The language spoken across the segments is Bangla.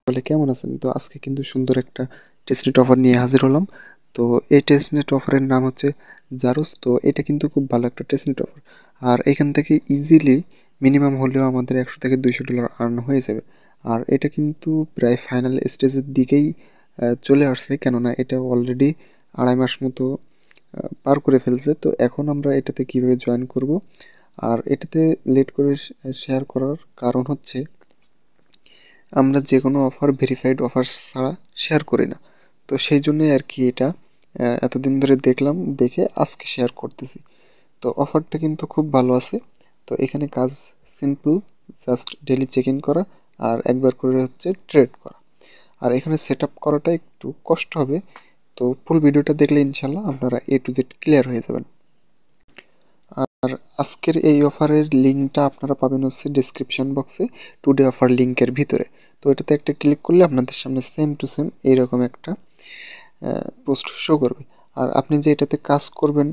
বলে কেমন আছেন? তো আজকে কিন্তু সুন্দর একটা টেস্টনেট অফার নিয়ে হাজির হলাম। তো এই টেস্টনেট অফারের নাম হচ্ছে জারোস। তো এটা কিন্তু খুব ভালো একটা টেস্টনেট অফার। আর এখান থেকে ইজিলি মিনিমাম হলেও আমাদের $100 থেকে $200 আর্ন হয়ে যাবে। আর এটা কিন্তু প্রায় ফাইনাল স্টেজের দিকেই চলে আসছে, কেননা এটা অলরেডি 2.5 মাস মতো পার করে ফেলছে। তো এখন আমরা এটাতে কিভাবে জয়েন করব, আর এটাতে লেট করে শেয়ার করার কারণ হচ্ছে আমরা যে কোনো অফার ভেরিফাইড অফার ছাড়া শেয়ার করি না। তো সেই জন্যই আর কি এটা এতদিন ধরে দেখলাম, দেখে আজকে শেয়ার করতেছি। তো অফারটা কিন্তু খুব ভালো আছে। তো এখানে কাজ simple, just daily check in করা আর একবার করে হচ্ছে ট্রেড করা। আর এখানে সেট আপ করাটা একটু কষ্ট হবে। তো ফুল ভিডিওটা দেখলে ইনশাল্লাহ আপনারা A to Z ক্লিয়ার হয়ে যাবেন। আর আজকের এই অফারের লিঙ্কটা আপনারা পাবেন হচ্ছে ডিসক্রিপশন বক্সে, টুডে অফার লিঙ্কের ভিতরে। তো এটাতে একটা ক্লিক করলে আপনাদের সামনে সেম টু সেম এইরকম একটা পোস্ট শো করবে। আর আপনি যে এটাতে কাজ করবেন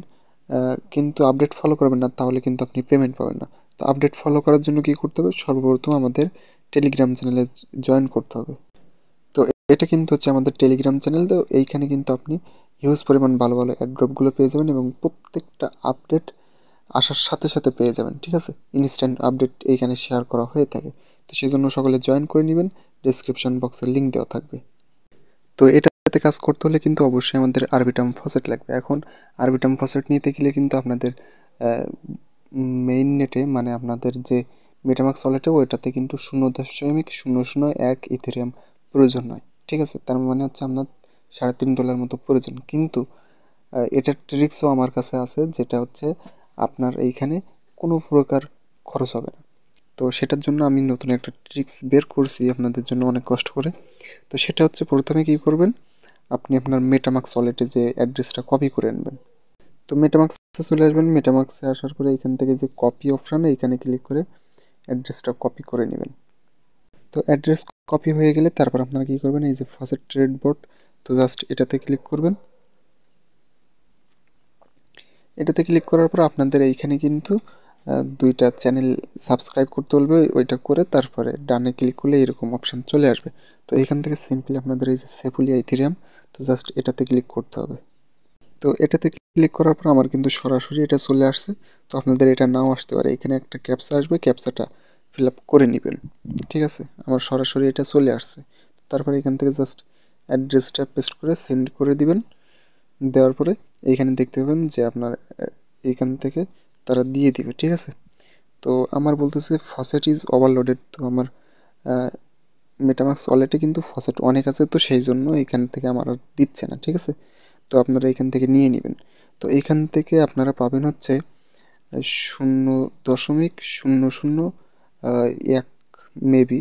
কিন্তু আপডেট ফলো করবেন না, তাহলে কিন্তু আপনি পেমেন্ট পাবেন না। তো আপডেট ফলো করার জন্য কী করতে হবে, সর্বপ্রথম আমাদের টেলিগ্রাম চ্যানেলে জয়েন করতে হবে। তো এটা কিন্তু হচ্ছে আমাদের টেলিগ্রাম চ্যানেল। তো এইখানে কিন্তু আপনি হিউজ পরিমাণ ভালো ভালো অ্যাড্রপগুলো পেয়ে যাবেন এবং প্রত্যেকটা আপডেট আসার সাথে সাথে পেয়ে যাবেন। ঠিক আছে, ইনস্ট্যান্ট আপডেট এইখানে শেয়ার করা হয়ে থাকে। তো সেই জন্য সকলে জয়েন করে নেবেন, ডিসক্রিপশন বক্সে লিঙ্ক দেওয়া থাকবে। তো এটাতে কাজ করতে হলে কিন্তু অবশ্যই আমাদের আরবিটাম ফসেট লাগবে। এখন আরবিটাম ফসেট নিতে গেলে কিন্তু আপনাদের মেইন নেটে, মানে আপনাদের যে মেটামাক্স ওয়ালেটে, ওইটাতে কিন্তু 0.001 ইথেরিয়াম প্রয়োজন নয়। ঠিক আছে, তার মানে হচ্ছে আপনার $3.5 মতো প্রয়োজন। কিন্তু এটার ট্রিক্সও আমার কাছে আছে, যেটা হচ্ছে আপনার এইখানে কোনো প্রকার খরচ হবে না। তো সেটার জন্য আমি নতুন একটা ট্রিক্স বের করছি আপনাদের জন্য অনেক কষ্ট করে। তো সেটা হচ্ছে প্রথমে কী করবেন, আপনি আপনার মেটামাক্স ওয়ালেটে যে অ্যাড্রেসটা কপি করে আনবেন। তো মেটামাক্সে চলে আসবেন, মেটামাক্সে আসার পরে এখান থেকে যে কপি অপশানে এখানে ক্লিক করে অ্যাড্রেসটা কপি করে নেবেন। তো অ্যাড্রেস কপি হয়ে গেলে তারপর আপনারা কী করবেন, এই যে ফসেট ট্রেড বোর্ড, তো জাস্ট এটাতে ক্লিক করবেন। এটাতে ক্লিক করার পর আপনাদের এইখানে কিন্তু দুইটা চ্যানেল সাবস্ক্রাইব করতে বলবে, ওইটা করে তারপরে ডানে ক্লিক করলে এরকম অপশান চলে আসবে। তো এখান থেকে সিম্পলি আপনাদের এই যে সেফুলিয়া ইথেরিয়াম, তো জাস্ট এটাতে ক্লিক করতে হবে। তো এটাতে ক্লিক করার পর আমার কিন্তু সরাসরি এটা চলে আসছে। তো আপনাদের এটা নাও আসতে পারে, এখানে একটা ক্যাপচা আসবে, ক্যাপচাটা ফিল আপ করে নেবেন। ঠিক আছে, আমার সরাসরি এটা চলে আসছে। তারপরে এখান থেকে জাস্ট অ্যাড্রেসটা পেস্ট করে সেন্ড করে দিবেন। দেওয়ার পরে এইখানে দেখতে পাবেন যে আপনার এইখান থেকে তারা দিয়ে দিবে। ঠিক আছে, তো আমার বলতেছে ফসেট ইজ ওভারলোডেড। তো আমার মেটামাক্স ওয়ালেটে কিন্তু ফসেট অনেক আছে, তো সেই জন্য এখান থেকে আমার আর দিচ্ছে না। ঠিক আছে, তো আপনারা এখান থেকে নিয়ে নেবেন। তো এইখান থেকে আপনারা পাবেন হচ্ছে 0.0001 মেবি।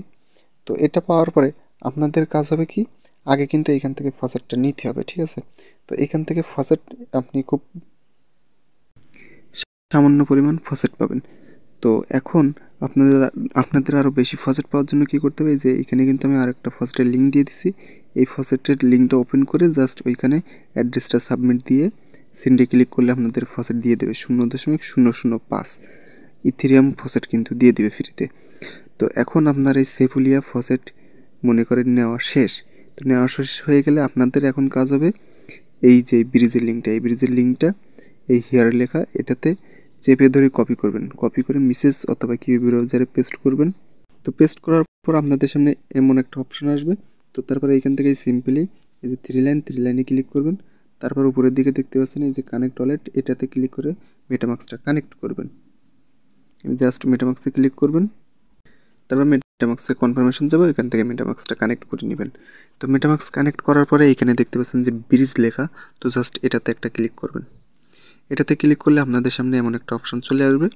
তো এটা পাওয়ার পরে আপনাদের কাজ হবে কি, আগে কিন্তু এখান থেকে ফসেটটা নিতে হবে। ঠিক আছে, তো এখান থেকে ফসেট আপনি খুব সামান্য পরিমাণ ফসেট পাবেন। তো এখন আপনাদের আপনাদের আরও বেশি ফসেট পাওয়ার জন্য কী করতে হবে, যে এখানে কিন্তু আমি আরেকটা ফসেটের লিঙ্ক দিয়ে দিছি। এই ফসেটের লিঙ্কটা ওপেন করে জাস্ট ওইখানে অ্যাড্রেসটা সাবমিট দিয়ে সেন্ডে ক্লিক করলে আপনাদের ফসেট দিয়ে দেবে 0.005 ইথেরিয়াম ফসেট কিন্তু দিয়ে দিবে ফ্রিতে। তো এখন আপনার এই সেফুলিয়া ফসেট মনে করেন নেওয়া শেষ। তো নেওয়া শেষ হয়ে গেলে আপনাদের এখন কাজ হবে এই যে ব্রিজের লিঙ্কটা, এই ব্রিজের লিঙ্কটা এই হেয়ার লেখা এটাতে চেপে ধরে কপি করবেন, কপি করে মেসেজ অথবা কিউ ব্রাউজারে পেস্ট করবেন। তো পেস্ট করার পর আপনাদের সামনে এমন একটা অপশন আসবে। তো তারপরে এইখান থেকে সিম্পলি এই যে থ্রি লাইনে ক্লিক করবেন। তারপর উপরের দিকে দেখতে পাচ্ছেন এই যে কানেক্ট ওয়ালেট, এটাতে ক্লিক করে মেটামাক্সটা কানেক্ট করবেন। জাস্ট মেটামাক্সে ক্লিক করবেন, তারপর মেটামাক্সে কনফার্মেশন যাবো, এখান থেকে মেটামাক্সটা কানেক্ট করে নেবেন। তো মেটামাক্স কানেক্ট করার পরে এখানে দেখতে পাচ্ছেন যে ব্রিজ লেখা, তো জাস্ট এটাতে একটা ক্লিক করবেন। এটাতে ক্লিক করলে আপনাদের সামনে এমন একটা অপশন চলে আসবে।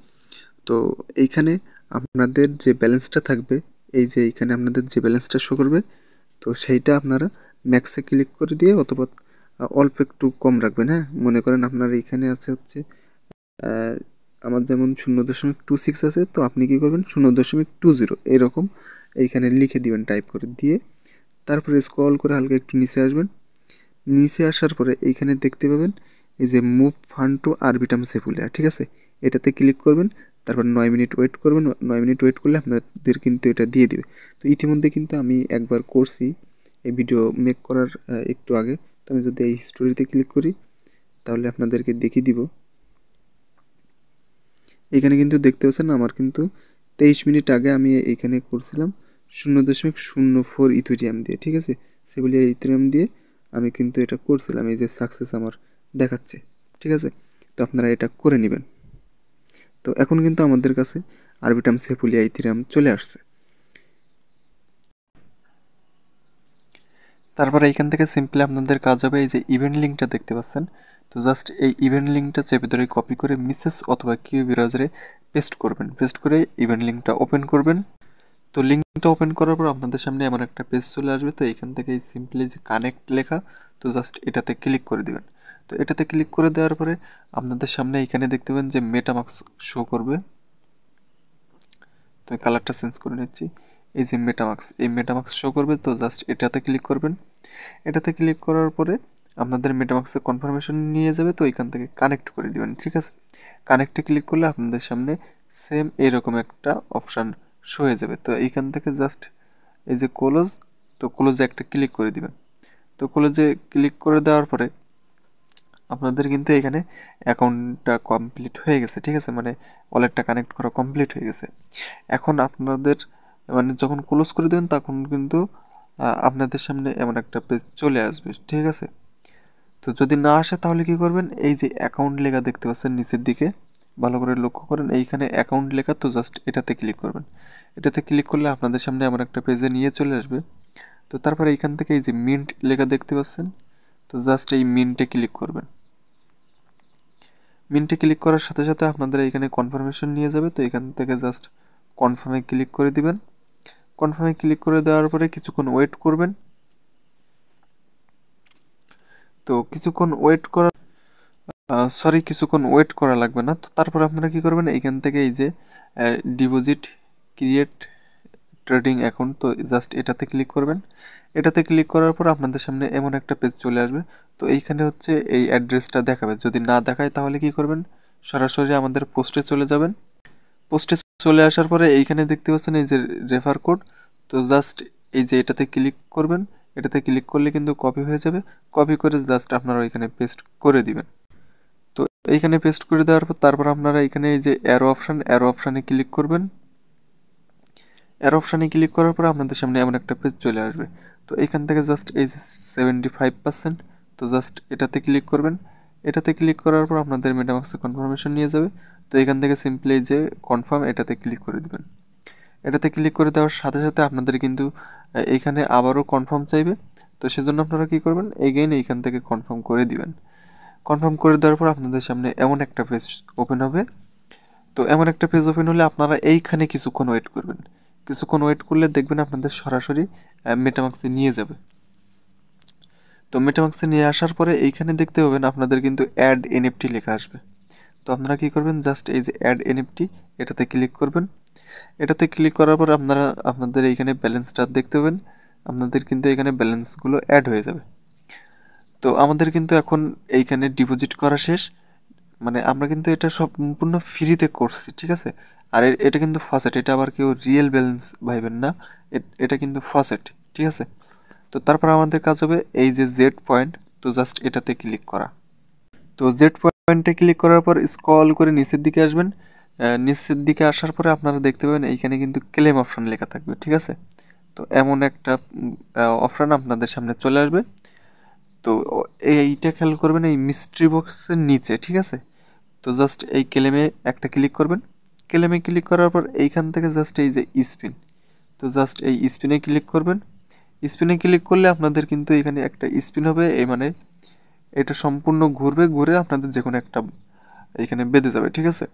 তো এইখানে আপনাদের যে ব্যালেন্সটা থাকবে, এই যে এইখানে আপনাদের যে ব্যালেন্সটা শো করবে, তো সেইটা আপনারা ম্যাক্সে ক্লিক করে দিয়ে অথবা অল্প একটু কম রাখবেন। হ্যাঁ, মনে করেন আপনার এইখানে আছে হচ্ছে আমার যেমন 0.26 আছে, তো আপনি কী করবেন 0.20 এরকম এইখানে লিখে দিবেন, টাইপ করে দিয়ে তারপরে স্ক্রল করে হালকা একটু নিচে আসবেন। নিচে আসার পরে এইখানে দেখতে পাবেন এই যে মুভ ফান্ড টু আরবিটাম সেফুলিয়া। ঠিক আছে, এটাতে ক্লিক করবেন। তারপর 9 মিনিট ওয়েট করবেন। 9 মিনিট ওয়েট করলে আপনাদের কিন্তু এটা দিয়ে দিবে। তো ইতিমধ্যে কিন্তু আমি একবার করছি এই ভিডিও মেক করার একটু আগে। তো আমি যদি এই হিস্টোরিতে ক্লিক করি তাহলে আপনাদেরকে দেখিয়ে দিব। এখানে কিন্তু দেখতে পাচ্ছেন আমার কিন্তু 23 মিনিট আগে আমি এইখানে করছিলাম 0.04 ইথেরিয়াম দিয়ে, ঠিক আছে, সেবুলিয়া ইথেরিয়াম দিয়ে আমি কিন্তু এটা করছিলাম। এই যে সাকসেস আমার দেখাচ্ছে, ঠিক আছে। তো আপনারা এটা করে নেবেন। তো এখন কিন্তু আমাদের কাছে আরবিটাম সেফুলিয়া ইথেরিয়াম চলে আসছে। তারপরে এইখান থেকে সিম্পলি আপনাদের কাজ হবে এই যে ইভেন্ট লিঙ্কটা দেখতে পাচ্ছেন। তো জাস্ট এই ইভেন্ট লিঙ্কটা চেপে ধরে কপি করে মিসেস অথবা কিউ ব্রাউজারে পেস্ট করবেন। পেস্ট করে ইভেন্ট লিঙ্কটা ওপেন করবেন। তো লিঙ্কটা ওপেন করার পর আপনাদের সামনে এমন একটা পেজ চলে আসবে। তো এইখান থেকে সিম্পলি যে কানেক্ট লেখা, তো জাস্ট এটাতে ক্লিক করে দিবেন। তো এটাতে ক্লিক করে দেওয়ার পরে আপনাদের সামনে এখানে দেখতে পাবেন যে মেটামাস্ক শো করবে। তো কালারটা চেঞ্জ করে নিচ্ছি। এই যে এই মেটামাস্ক শো করবে। তো জাস্ট এটাতে ক্লিক করবেন। এটাতে ক্লিক করার পরে আপনাদের মেটামাস্কের কনফার্মেশন নিয়ে যাবে। তো এখান থেকে কানেক্ট করে দিবেন, ঠিক আছে। কানেক্টে ক্লিক করলে আপনাদের সামনে সেম এরকম একটা অপশান শো হয়ে যাবে। তো এইখান থেকে জাস্ট এই যে ক্লোজ, তো ক্লোজে একটা ক্লিক করে দিবেন। তো ক্লোজে ক্লিক করে দেওয়ার পরে আপনাদের কিন্তু এখানে অ্যাকাউন্টটা কমপ্লিট হয়ে গেছে, ঠিক আছে, মানে ওয়ালেটটা কানেক্ট করা কমপ্লিট হয়ে গেছে। এখন আপনাদের মানে যখন ক্লোজ করে দেবেন তখন কিন্তু আপনাদের সামনে এমন একটা পেজ চলে আসবে, ঠিক আছে। তো যদি না আসে তাহলে কি করবেন, এই যে অ্যাকাউন্ট লেখা দেখতে পাচ্ছেন নিচের দিকে, ভালো করে লক্ষ্য করেন, এইখানে অ্যাকাউন্ট লেখা। তো জাস্ট এটাতে ক্লিক করবেন। এটাতে ক্লিক করলে আপনাদের সামনে এমন একটা পেজে নিয়ে চলে আসবে। তো তারপরে এইখান থেকে এই যে মিন্ট লেখা দেখতে পাচ্ছেন, তো জাস্ট এই মিন্টে ক্লিক করবেন। মিন্টে ক্লিক করার সাথে সাথে আপনাদের এখানে কনফার্মেশন নিয়ে যাবে। তো এখান থেকে জাস্ট কনফার্মে ক্লিক করে দিবেন। কনফার্মে ক্লিক করে দেওয়ার পরে কিছুক্ষণ ওয়েট করবেন। তো কিছুক্ষণ ওয়েট করার কিছুক্ষণ ওয়েট করা লাগবে না। তো তারপর আপনারা কি করবেন, এইখান থেকে এই যে ডিপোজিট ক্রিয়েট ট্রেডিং অ্যাকাউন্ট, তো জাস্ট এটাতে ক্লিক করবেন। এটাতে ক্লিক করার পর আপনাদের সামনে এমন একটা পেজ চলে আসবে। তো এইখানে হচ্ছে এই অ্যাড্রেসটা দেখাবে। যদি না দেখায় তাহলে কি করবেন, সরাসরি আমাদের পোস্টে চলে যাবেন। পোস্টে চলে আসার পরে এইখানে দেখতে পাচ্ছেন এই যে রেফার কোড, তো জাস্ট এই যে এটাতে ক্লিক করবেন। এটাতে ক্লিক করলে কিন্তু কপি হয়ে যাবে। কপি করে জাস্ট আপনারা এখানে পেস্ট করে দিবেন। তো এইখানে পেস্ট করে দেওয়ার পর তারপর আপনারা এখানে এই যে অ্যারো অপশানে ক্লিক করবেন। অ্যারো অপশানে ক্লিক করার পর আপনাদের সামনে এমন একটা পেজ চলে আসবে। তো এখান থেকে জাস্ট এই যে 75%, তো জাস্ট এটাতে ক্লিক করবেন। এটাতে ক্লিক করার পর আপনাদের মেটামাস্কে কনফার্মেশন নিয়ে যাবে। তো এখান থেকে সিম্পলি যে কনফার্ম এটাতে ক্লিক করে দিবেন। এটাতে ক্লিক করে দেওয়ার সাথে সাথে আপনাদের কিন্তু এইখানে আবারও কনফার্ম চাইবে। তো সেজন্য আপনারা কি করবেন, এগেইন এইখান থেকে কনফার্ম করে দিবেন। কনফার্ম করে দেওয়ার পর আপনাদের সামনে এমন একটা পেজ ওপেন হবে। তো এমন একটা পেজ ওপেন হলে আপনারা এইখানে কিছুক্ষণ ওয়েট করবেন। কিছুক্ষণ ওয়েট করলে দেখবেন আপনাদের সরাসরি মেটামাক্সে নিয়ে যাবে। তো মেটামাক্সে নিয়ে আসার পরে এইখানে দেখতে পাবেন আপনাদের কিন্তু অ্যাড এনএফটি লেখা আসবে। তো আপনারা কি করবেন, জাস্ট এই যে অ্যাড এনএফটি এটাতে ক্লিক করবেন। এটাতে ক্লিক করার পর আপনাদের এইখানে ব্যালেন্সটা দেখতে পাবেন। আপনাদের কিন্তু এখানে ব্যালেন্সগুলো অ্যাড হয়ে যাবে। তো আমাদের কিন্তু এখন এইখানে ডিপোজিট করা শেষ, মানে আমরা কিন্তু এটা সম্পূর্ণ ফ্রিতে করছি, ঠিক আছে। আর এটা কিন্তু ফাসেট, এটা আবার কেউ রিয়েল ব্যালেন্স ভাইবেন না, এটা কিন্তু ফাসেট, ঠিক আছে। তো তারপর আমাদের কাজ হবে এই যে জেড পয়েন্ট, তো জাস্ট এটাতে ক্লিক করা। তো জেড পয়েন্টে ক্লিক করার পর স্ক্রল করে নিচের দিকে আসবেন। নিচের দিকে আসার পরে আপনারা দেখতে পাবেন এইখানে কিন্তু ক্লেম অপশন লেখা থাকবে, ঠিক আছে। তো এমন একটা অপশন আপনাদের সামনে চলে আসবে। তো এইটা খেয়াল করবেন এই মিস্ট্রি বক্সের নিচে, ঠিক আছে। তো জাস্ট এই ক্লেমে একটা ক্লিক করবেন। ক্লেমে ক্লিক করার পর এইখান থেকে জাস্ট এই যে স্পিন, তো জাস্ট এই স্পিনে ক্লিক করবেন। স্পিনে ক্লিক করলে আপনাদের কিন্তু এখানে একটা স্পিন হবে, এই মানে এটা সম্পূর্ণ ঘুরবে, ঘুরে আপনাদের যে কোনো একটা এখানে বেঁধে যাবে, ঠিক আছে।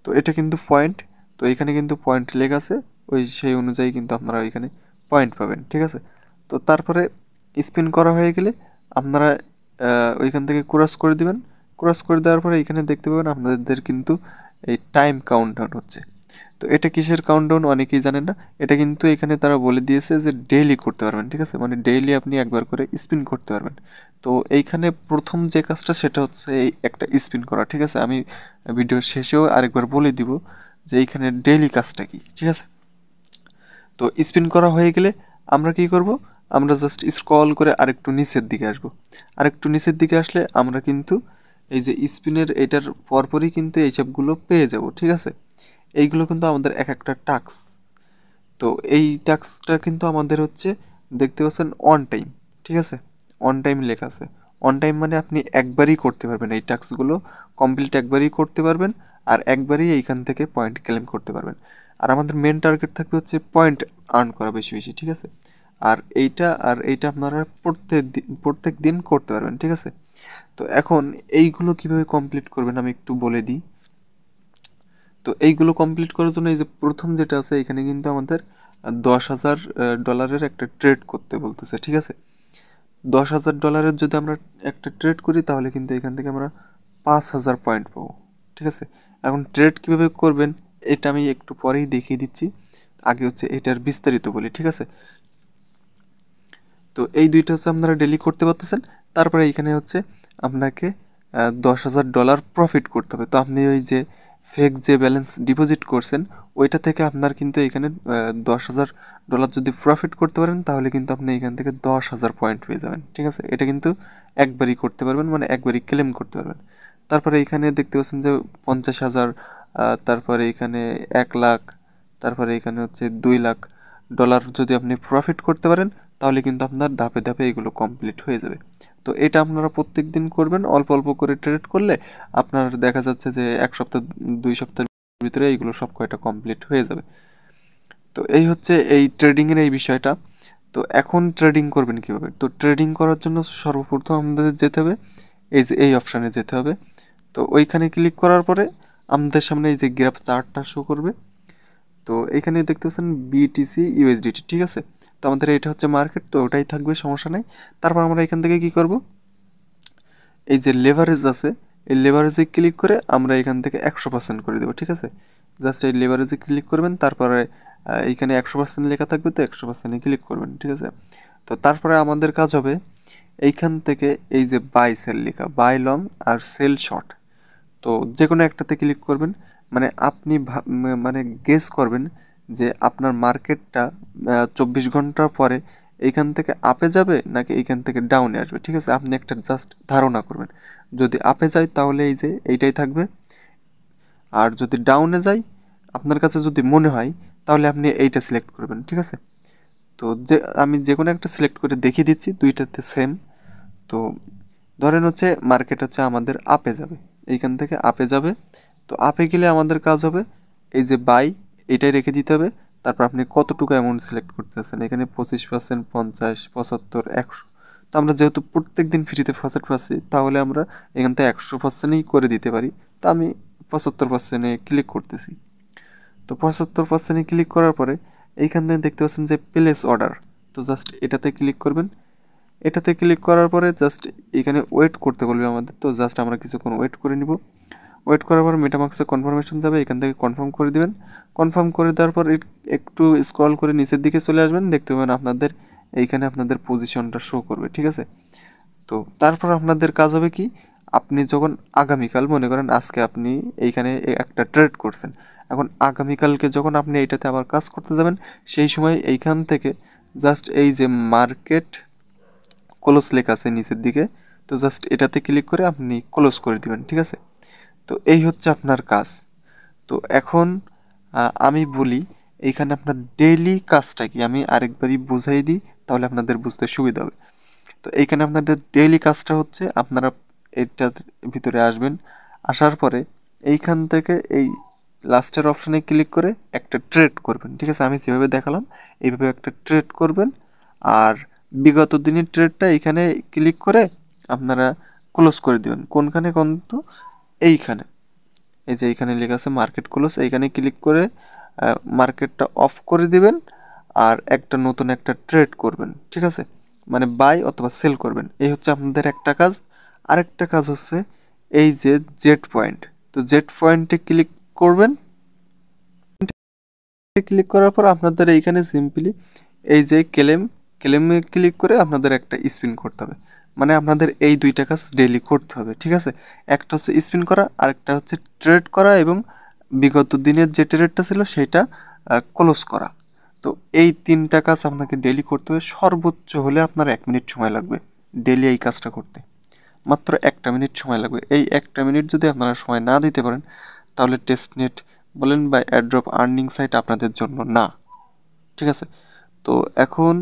তো এটা কিন্তু পয়েন্ট, তো এখানে কিন্তু পয়েন্ট লেখা আছে, ওই সেই অনুযায়ী কিন্তু আপনারা এখানে পয়েন্ট পাবেন, ঠিক আছে। তো তারপরে স্পিন করা হয়ে গেলে আপনারা ওইখান থেকে ক্রস করে দিবেন। ক্রস করে দেওয়ার পরে এখানে দেখতে পাবেন আপনাদের কিন্তু এই টাইম কাউন্টডাউন হচ্ছে। তো এটা কিসের কাউন্টডাউন অনেকেই জানেন না, এটা কিন্তু এখানে তারা বলে দিয়েছে যে ডেইলি করতে পারবেন, ঠিক আছে, মানে ডেইলি আপনি একবার করে স্পিন করতে পারবেন। তো এইখানে প্রথম যে কাজটা সেটা হচ্ছে এই একটা স্পিন করা, ঠিক আছে। আমি ভিডিওর শেষেও আরেকবার বলে দিব। যে এইখানে ডেইলি কাজটা কি, ঠিক আছে। তো স্পিন করা হয়ে গেলে আমরা কি করব, আমরা জাস্ট স্ক্রল করে আরেকটু নিচের দিকে আসব। আরেকটু নিচের দিকে আসলে আমরা কিন্তু এই যে স্পিনের এটার পরপরই কিন্তু এইসবগুলো পেয়ে যাব, ঠিক আছে। এইগুলো কিন্তু আমাদের এক একটা টাস্ক। তো এই টাস্কটা কিন্তু আমাদের হচ্ছে দেখতে পাচ্ছেন অন টাইম, ঠিক আছে। অন টাইম লেখা আছে। অন টাইম মানে আপনি একবারই করতে পারবেন এই টাস্কগুলো কমপ্লিট, একবারই করতে পারবেন আর একবারই এইখান থেকে পয়েন্ট ক্লেম করতে পারবেন। আর আমাদের মেন টার্গেট থাকবে হচ্ছে পয়েন্ট আর্ন করা বেশি বেশি, ঠিক আছে। আর এইটা আপনারা প্রত্যেক দিন করতে পারবেন, ঠিক আছে। তো এখন এইগুলো কিভাবে কমপ্লিট করবেন আমি একটু বলে দিই। তো এইগুলো কমপ্লিট করার জন্য এই যে প্রথম যেটা আছে এখানে কিন্তু আমাদের $10,000 একটা ট্রেড করতে বলতেছে, ঠিক আছে। $10,000 যদি আমরা একটা ট্রেড করি তাহলে কিন্তু এখান থেকে আমরা 5,000 পয়েন্ট পাবো, ঠিক আছে। এখন ট্রেড কীভাবে করবেন এটা আমি একটু পরেই দেখিয়ে দিচ্ছি, আগে হচ্ছে এটার বিস্তারিত বলি, ঠিক আছে। তো এই দুইটা হচ্ছে আপনারা ডেলি করতে পারতেছেন। তারপরে এইখানে হচ্ছে আপনাকে $10,000 প্রফিট করতে হবে। তো আপনি ওই যে ফেক যে ব্যালেন্স ডিপোজিট করছেন ওইটা থেকে আপনার কিন্তু এখানে $10,000 যদি প্রফিট করতে পারেন তাহলে কিন্তু আপনি এখান থেকে 10,000 পয়েন্ট পেয়ে যাবেন, ঠিক আছে। এটা কিন্তু একবারই করতে পারবেন, মানে একবারই ক্লেম করতে পারবেন। তারপরে এখানে দেখতে পাচ্ছেন যে 50,000, তারপরে এখানে 1 লাখ, তারপরে এখানে হচ্ছে $2 লাখ যদি আপনি প্রফিট করতে পারেন তাহলে কিন্তু আপনার ধাপে ধাপে এগুলো কমপ্লিট হয়ে যাবে। তো এটা আপনারা প্রত্যেক দিন করবেন, অল্প অল্প করে ট্রেড করলে আপনার দেখা যাচ্ছে যে 1 সপ্তাহ 2 সপ্তাহের ভিতরে এইগুলো সব কয়টা কমপ্লিট হয়ে যাবে। তো এই হচ্ছে এই ট্রেডিংয়ের এই বিষয়টা। তো এখন ট্রেডিং করবেন কীভাবে, তো ট্রেডিং করার জন্য সর্বপ্রথম আমাদের যেতে হবে এই যে এই অপশানে যেতে হবে। তো ওইখানে ক্লিক করার পরে আমাদের সামনে এই যে গ্রাফ চার্টটা শো করবে। তো এখানে দেখতে পাচ্ছেন বিটিসি ইউএসডিটি, ঠিক আছে। তো আমাদের এটা হচ্ছে মার্কেট, তো ওটাই থাকবে, সমস্যা নেই। তারপর আমরা এখান থেকে কি করব, এই যে লেভারেজ আছে এই লেভারেজে ক্লিক করে আমরা এখান থেকে 100% করে দেবো, ঠিক আছে। জাস্ট এই লেভারেজে ক্লিক করবেন, তারপরে এইখানে 100% লেখা থাকবে, তো 100%-এ ক্লিক করবেন, ঠিক আছে। তো তারপরে আমাদের কাজ হবে এইখান থেকে এই যে বাই সেল লেখা, by long R sell short, তো যে কোনো একটাতে ক্লিক করবেন। মানে আপনি মানে গেস করবেন যে আপনার মার্কেটটা 24 ঘন্টা পরে এইখান থেকে আপে যাবে নাকি এইখান থেকে ডাউনে আসবে, ঠিক আছে। আপনি একটা জাস্ট ধারণা করবেন, যদি আপে যায় তাহলে এই যে এইটাই থাকবে, আর যদি ডাউনে যায় আপনার কাছে যদি মনে হয় তাহলে আপনি এইটা সিলেক্ট করবেন, ঠিক আছে। তো আমি যে কোনো একটা সিলেক্ট করে দেখিয়ে দিচ্ছি, দুইটাতে সেম। তো ধরেন হচ্ছে মার্কেট হচ্ছে আমাদের আপে যাবে, এইখান থেকে আপে যাবে। তো আপে গেলে আমাদের কাজ হবে এই যে বাই, এটাই রেখে দিতে হবে। তারপর আপনি কতটুকু অ্যামাউন্ট সিলেক্ট করতে চাচ্ছেন, এখানে 25%, 50, 75, 100। তো আমরা যেহেতু প্রত্যেক দিন ফ্রিতে প্রফিট পাচ্ছি তাহলে আমরা এখান থেকে 100%ই করে দিতে পারি। তো আমি 75%-এ ক্লিক করতেছি। তো 75%-এ ক্লিক করার পরে এইখান থেকে দেখতে পাচ্ছেন যে প্লেস অর্ডার, তো জাস্ট এটাতে ক্লিক করবেন। এটাতে ক্লিক করার পরে জাস্ট এখানে ওয়েট করতে বলবে আমাদের, তো জাস্ট আমরা কিছুক্ষণ ওয়েট করে নিব। ওয়েট করার পর মেটামাক্সে কনফার্মেশন যাবে, এখান থেকে কনফার্ম করে দিবেন। কনফার্ম করে দেওয়ার পর একটু স্ক্রল করে নিচের দিকে চলে আসবেন, দেখতে পাবেন আপনাদের এইখানে আপনাদের পজিশনটা শো করবে, ঠিক আছে। তো তারপর আপনাদের কাজ হবে কি, আপনি যখন আগামীকাল মনে করেন আজকে আপনি এইখানে একটা ট্রেড করছেন, এখন আগামীকালকে যখন আপনি এইটাতে আবার কাজ করতে যাবেন সেই সময় এইখান থেকে জাস্ট এই যে মার্কেট ক্লোজ লেখা আছে নিচের দিকে, তো জাস্ট এটাতে ক্লিক করে আপনি ক্লোজ করে দিবেন, ঠিক আছে। তো এই হচ্ছে আপনার কাজ। তো এখন আমি বলি এইখানে আপনার ডেইলি কাজটা কি, আমি আরেকবারই বুঝাই দিই তাহলে আপনাদের বুঝতে সুবিধা হবে। তো এইখানে আপনাদের ডেইলি কাজটা হচ্ছে আপনারা এটার ভিতরে আসবেন, আসার পরে এইখান থেকে এই লাস্টের অপশানে ক্লিক করে একটা ট্রেড করবেন, ঠিক আছে। আমি যেভাবে দেখালাম এইভাবে একটা ট্রেড করবেন, আর বিগত দিনের ট্রেডটা এইখানে ক্লিক করে আপনারা ক্লোজ করে দেবেন। কোনখানে তো এইখানে এই যে এইখানে লেখা আছে মার্কেট ক্লোজ, এইখানে ক্লিক করে মার্কেটটা অফ করে দিবেন আর একটা নতুন একটা ট্রেড করবেন, ঠিক আছে। মানে বাই অথবা সেল করবেন, এই হচ্ছে আপনাদের একটা কাজ। আরেকটা কাজ হচ্ছে এই যে জেড পয়েন্ট, তো জেড পয়েন্টে ক্লিক করবেন। ক্লিক করার পর আপনাদের এইখানে সিম্পলি এই যে ক্লেমে ক্লিক করে আপনাদের একটা স্পিন করতে হবে। মানে আপনাদের এই দুইটা কাজ ডেইলি করতে হবে, ঠিক আছে। একটা হচ্ছে স্পিন করা, আরেকটা হচ্ছে ট্রেড করা এবং বিগত দিনের যে ট্রেডটা ছিল সেটা ক্লোজ করা। তো এই 3টা কাজ আপনাকে ডেলি করতে হবে, সর্বোচ্চ হলে আপনার 1 মিনিট সময় লাগবে ডেলি এই কাজটা করতে, মাত্র 1টা মিনিট সময় লাগবে। এই 1টা মিনিট যদি আপনারা সময় না দিতে পারেন তাহলে টেস্টনেট বলেন বা অ্যাড্রপ আর্নিং সাইট আপনাদের জন্য না। ঠিক আছে, তো এখন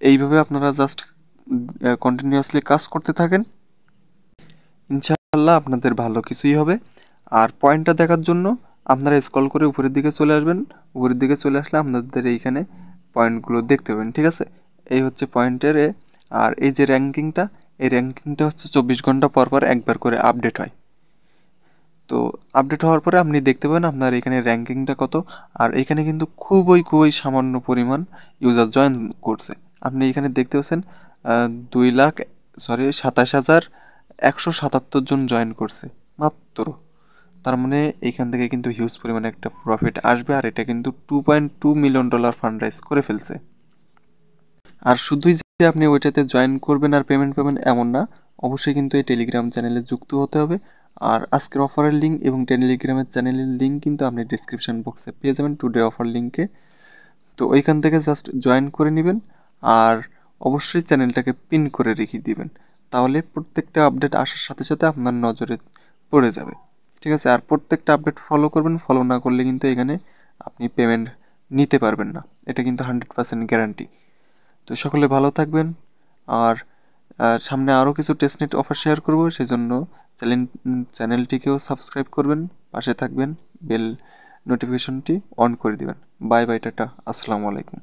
এইভাবে আপনারা জাস্ট কন্টিনিউয়াসলি কাজ করতে থাকেন, ইনশাআল্লাহ আপনাদের ভালো কিছুই হবে। আর পয়েন্টটা দেখার জন্য আপনারা স্ক্রল করে উপরের দিকে চলে আসবেন, উপরের দিকে চলে আসলে আপনাদের এইখানে পয়েন্টগুলো দেখতে পাবেন। ঠিক আছে, এই হচ্ছে পয়েন্টের আর এই যে র্যাঙ্কিংটা, এই র্যাঙ্কিংটা হচ্ছে 24 ঘন্টা পর পর একবার করে আপডেট হয়। তো আপডেট হওয়ার পরে আপনি দেখতে পাবেন আপনার এখানে র্যাঙ্কিংটা কত। আর এখানে কিন্তু খুবই সামান্য পরিমাণ ইউজার জয়েন করছে। আপনি এখানে দেখতে পাচ্ছেন 27,177 জন জয়েন করছে মাত্র। তার মানে এইখান থেকে কিন্তু হিউজ পরিমাণে একটা প্রফিট আসবে। আর এটা কিন্তু $2.2 মিলিয়ন ফান্ড রাইজ করে ফেলছে। আর শুধুই যে আপনি ওইটাতে জয়েন করবেন আর পেমেন্ট পাবেন এমন না, অবশ্যই কিন্তু এই টেলিগ্রাম চ্যানেলে যুক্ত হতে হবে। আর আজকের অফারের লিঙ্ক এবং টেলিগ্রামের চ্যানেলের লিঙ্ক কিন্তু আপনি ডিসক্রিপশন বক্সে পেয়ে যাবেন টুডে অফার লিঙ্কে। তো ওইখান থেকে জাস্ট জয়েন করে নেবেন আর অবশ্যই চ্যানেলটাকে পিন করে রেখে দিবেন, তাহলে প্রত্যেকটা আপডেট আসার সাথে সাথে আপনার নজরে পড়ে যাবে। ঠিক আছে, আর প্রত্যেকটা আপডেট ফলো করবেন, ফলো না করলে কিন্তু এখানে আপনি পেমেন্ট নিতে পারবেন না, এটা কিন্তু 100% গ্যারান্টি। তো সকলে ভালো থাকবেন। আর সামনে আরও কিছু টেস্টনেট অফার শেয়ার করব, সেজন্য চ্যানেলটিকেও সাবস্ক্রাইব করবেন, পাশে থাকবেন, বেল নোটিফিকেশনটি অন করে দিবেন। বাই বাই, টাটা, আসসালামু আলাইকুম।